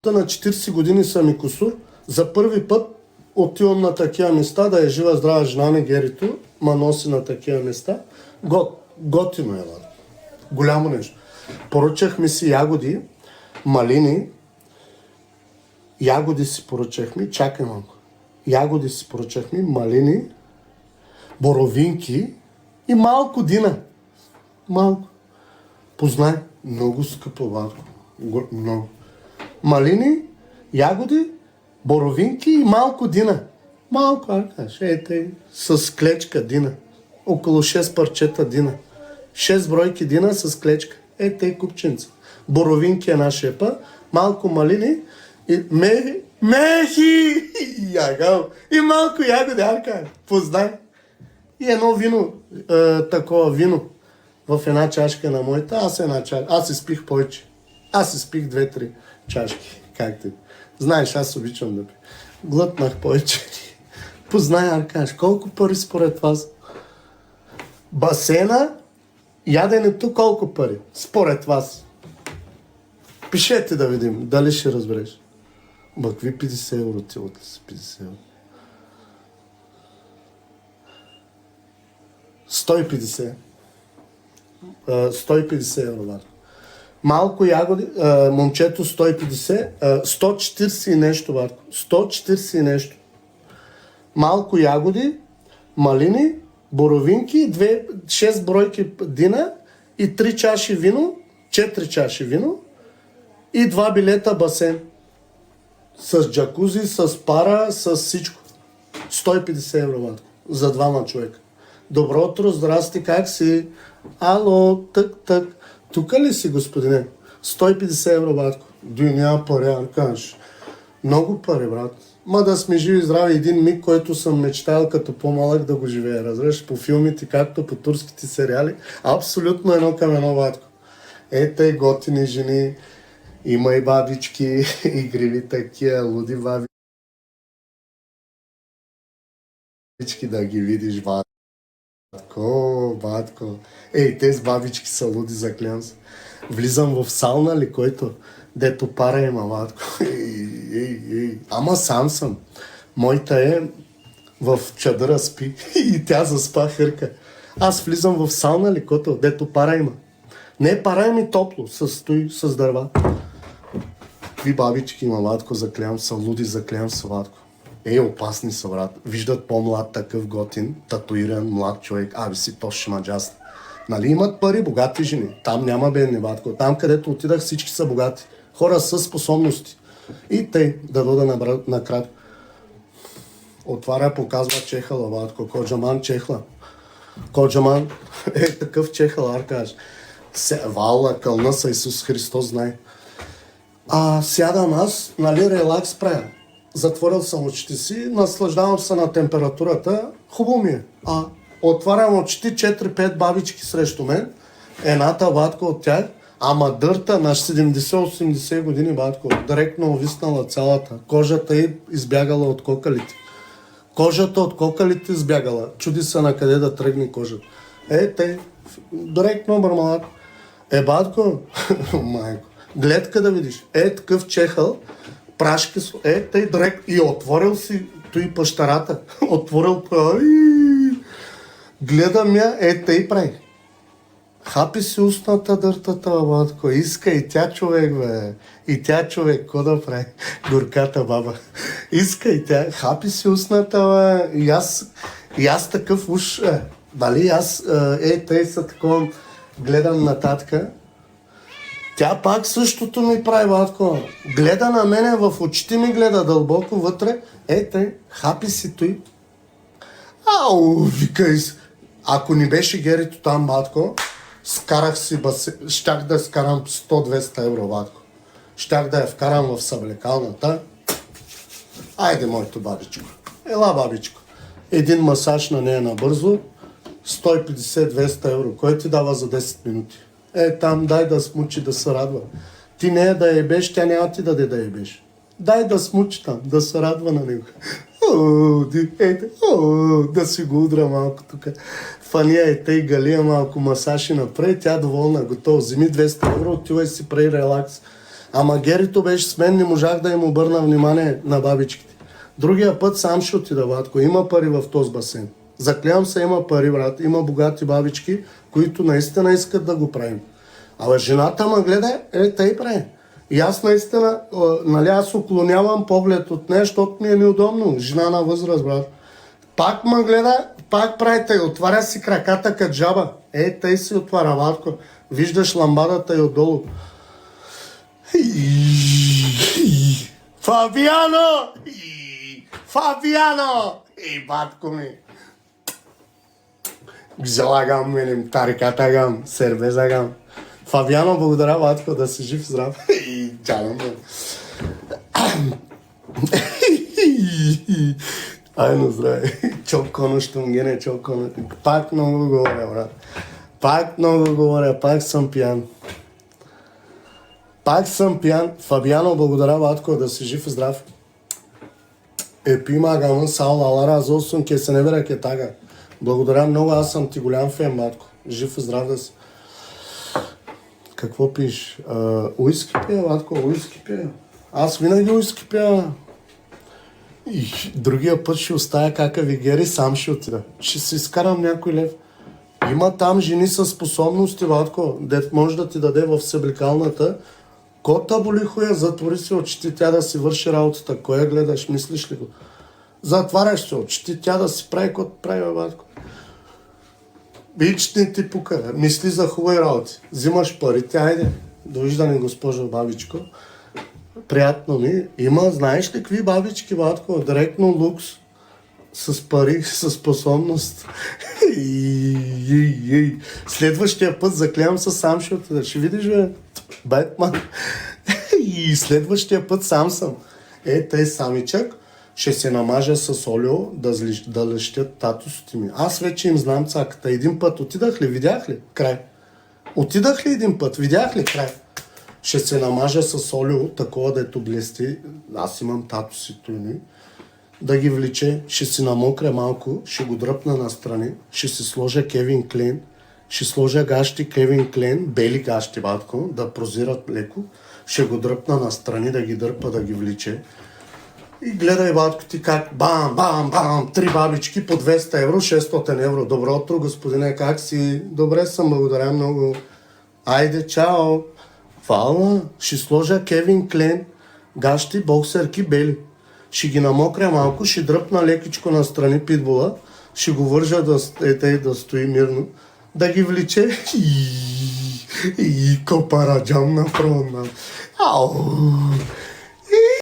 на 40 години съм и кусур. За първи път отивам на такива места, да е жива здрава жена ми Герито, ма носи на такива места. Готино е, ладно. Голямо нещо. Поръчахме си ягоди, малини. Ягоди си поръчахме, чакай малко. Ягоди си поръчахме, малини, боровинки и малко дина. Малко. Познай, много скъпо, ватко. Много. Малини, ягоди, боровинки и малко дина. Малко, ей, с клечка дина. Около 6 парчета дина. 6 бройки дина с клечка. Тъй купченца. Боровинки е нашия път. Малко малини и мехи! И малко ягоди, познай. И едно вино, такова вино в една чашка на моята. Аз изпих повече. Аз изпих 2-3 чашки. Как ти? Знаеш, аз обичам да пия. Глътнах повече. Познай, Аркаш, колко пари според вас? Басейна, яденето колко пари? Според вас. Пишете да видим, дали ще разбереш. Какви 50 евро ти от ли си 50 евро? 150. 150 евро, варя. Малко ягоди, момчето 150, 140 и нещо, Варко. 140 и нещо. Малко ягоди, малини, боровинки, 6 бройки дина и 3 чаши вино, 4 чаши вино и 2 билета басейн. С джакузи, с пара, с всичко. 150 евро, Варко. За двама човека. Добро утро, здрасти, как си? Ало, тък. Тука ли си, господине? 150 евро, батко. Дой няма пари, Аркаш. Много пари, брат. Ма да сме живи и здрави, един миг, който съм мечтал като по-малък да го живея. Разбираш, по филмите, както по турските сериали. Абсолютно едно към едно, батко. Тъй готини жени, има и бабички, игриви такива, луди бабички да ги видиш, батко. Батко. Тези бабички са луди, заклям се. Влизам в сауна ли, който дето пара има, батко. Ама сам съм. Моята е в чадъра спи и тя заспа хърка. Аз влизам в сауна ли, който дето пара има. Не, пара е ми топло, с дърва. Какви бабички има, батко, заклям са, луди, заклям се, батко. Опасни са, брат. Виждат по-млад такъв готин, татуиран, млад човек. Си то шимаджаст. Нали имат пари, богати жени. Там няма бедни, батко. Там, където отидах, всички са богати. Хора с способности. И тъй, да дода накратко. Отваря, показва чехъла, батко. Коджаман чехла. Коджаман такъв чехъл, Аркаш. Вала, кълна са Исус Христос, знае. Сядам аз, нали, релакс правя. Затворил съм очите си, наслаждавам се на температурата, хубаво ми е. Отварям очите, 4-5 бабички срещу мен, едната, батко, от тях, ама дърта на 70-80 години, батко, директно увиснала цялата, кожата й избягала от кокалите. Кожата от кокалите избягала, чуди се на къде да тръгне кожата. Директно бърмалат. Батко, майко, гледка да видиш, такъв чехъл, прашки, тъй директ и отворил си той пащарата. Отворил, гледам я, тъй прави. Хапи си устната дъртата, батко. Иска и тя човек, бе. И тя човек, ко да прави? Горката баба. Иска и тя, хапи си устната, бе. И аз такъв уж, дали аз, тъй са такова, гледам нататъка. Тя пак същото ми прави, батко. Гледа на мене, в очите ми гледа дълбоко вътре. Тъй, хапи си той. Викай си. Ако не беше Герито там, батко, скарах си щях да скарам 100-200 евро, батко. Щях да я вкарам в съблекалната. Айде, моето бабичко. Ела, бабичко. Един масаж на нея набързо, 150-200 евро. Кой ти дава за 10 минути? Там дай да смучи, да се радва. Ти не да ебеш, тя няма ти даде да ебеш. Дай да смучи там, да се радва на него. Да си го удра малко тук. Фания тъй галия малко масаж и напред, тя доволна, готова. Вземи 200 евро, отивай си прави релакс. Ама Герито беше с мен, не можах да им обърна внимание на бабичките. Другия път сам ще отида, батко. Има пари в този басейн. Заклявам се, има пари, брат. Има богати бабички, които наистина искат да го правим. Абе, жената ме гледа, тъй прави. И аз наистина, нали, аз уклонявам поглед от нея, защото ми е неудобно. Жена на възраст, брат. Пак ме гледа, пак прави тъй. Отваря си краката като жаба. Тъй си отваря, батко. Виждаш ламбадата и отдолу. Фабиано! Фабиано! Батко ми! Залагам, менем, тариката гам, сербеза гам. Фабиано, благодаря, батко, да си жив, здрав. И чалам, бе. Айно, здраве. Чоконо, щунгене, чоконо. Пак много говоря, брат. Пак много говоря, пак съм пиян. Пак съм пиян. Фабиано, благодаря, батко, да си жив и здрав. Епима гамън сал алара зосун ке се не бера ке тага. Благодаря много, аз съм ти голям фен, батко. Жив и здрав да си. Какво пиш? Уиски пия, батко, уиски пия. Аз винаги уиски пия. И другия път ще оставя кака вигери, сам ще отида. Ще си изкарам някой лев. Има там жени със способности, батко, дет може да ти даде в съблекалната. Кота боли хуя, затвори си очите, тя да си върши работата. Кой я гледаш, мислиш ли го? Затваряш се очите, тя да си прави каквото прави, батко. Бич не ти пука, мисли за хубави работи. Взимаш парите, айде. Довиждане, госпожо бабичко. Приятно ми. Има, знаеш ли какви бабички, батко? Директно лукс. С пари, с способност. Следващия път заклевам се сам, ще отида. Ще видиш, бе, Бетман. И следващия път сам съм. Тъй самичък ще се намажа с олио да лещят татусите ми. Аз вече им знам цаката. Един път отидах ли, видях ли? Край. Отидах ли един път, видях ли? Край. Ще се намажа с олио, такова дето блести. Аз имам татуси туйни. Да ги влече, ще си намокря малко, ще го дръпна настрани, ще си сложа Кевин Клейн, ще сложа гащи Кевин Клейн, бели гащи, батко, да прозират леко, ще го дръпна настрани, да ги дърпа, да ги влече. И гледай, батко, ти как бам, бам, бам, 3 бабички по 200 евро, 600 евро. Добро утро, господине, как си? Добре съм, благодаря много. Айде, чао. Фала, ще сложа Кевин Клейн, гащи, боксерки, бели. Ще ги намокря малко, ще дръпна лекичко настрани питбула, ще го вържа да стои мирно, да ги влече и копараджам на фронта. Ау!